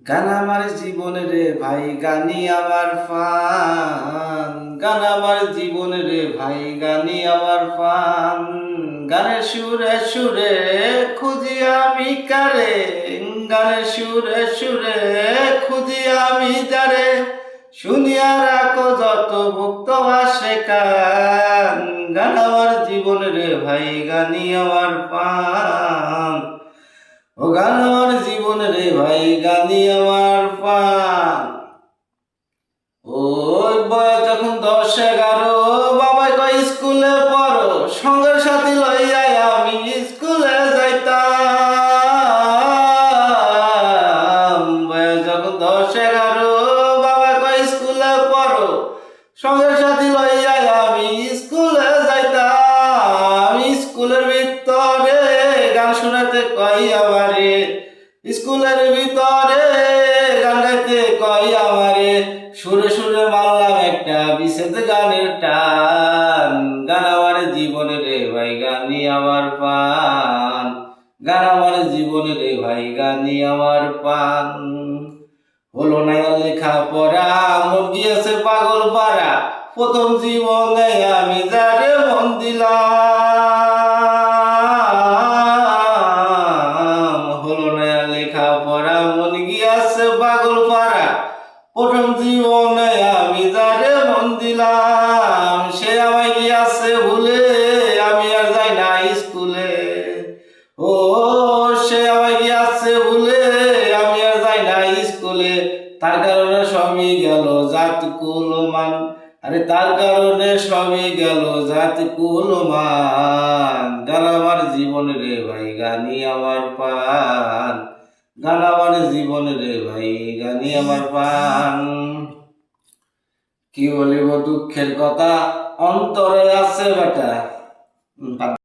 গান আমার জীবন রে ভাই, গানি আমার ফান। গান আমার জীবন রে ভাই, গানি আমার ফান। গানের সুরে সুরে খুঁজি আমি কারে, গানের সুরে সুরে খুঁজি আমি যারে। শুনিয়া রাখো যত ভুক্ত আসে কান। গান আমার জীবন রে ভাই, গানি আমার ফান। ও গান আমার জীবন রে ভাই, গানি আমার প্রাণ। ওই বয়স যখন 10-11, বাবা কয় স্কুলে পড়ো, সঙ্গের সাথী লইয়া আমি স্কুলে যাইতাম। বয়স যখন 10-11, বাবা কয় স্কুলে পড়ো, সঙ্গের সাথী লইয়া আমি স্কুলে যাইতাম। স্কুলের ভিতরে গান শোনাতে কই আমারে, স্কুলের ভিতরে গান গাইতে কই আমারে। সুরে সুরে মারলাম একটা বিশেষ গানের টান। গান আমার জীবন রে ভাই, গানি আমার পান। গান আমার জীবন রে ভাই, গানি আমার পান। হলো না লেখা পড়া, মন গিয়েছে পাগল পাড়া। প্রথম জীবনে আমি যারে মন দিলাম। হলো না লেখা পড়া, মন গিয়েছে পাগল পাড়া। প্রথম জীবনে আমি যারে মন দিলাম, সে আমায় গিয়াছে ভুলে, আমি আর যাই না স্কুলে। ও সে আমায় গিয়াছে ভুলে, আমি আর যাই না স্কুলে। তার কারণে সবই গেল জাত কুল মান। আরে তার কারণে সবই গেল জাত কুল মান। গান আমার জীবন রে ভাই, গানি আমার পান। গান আমার জীবন রে ভাই, গানি আমার পান। কি বলিব দুঃখের কথা, অন্তরে আছে বেটা।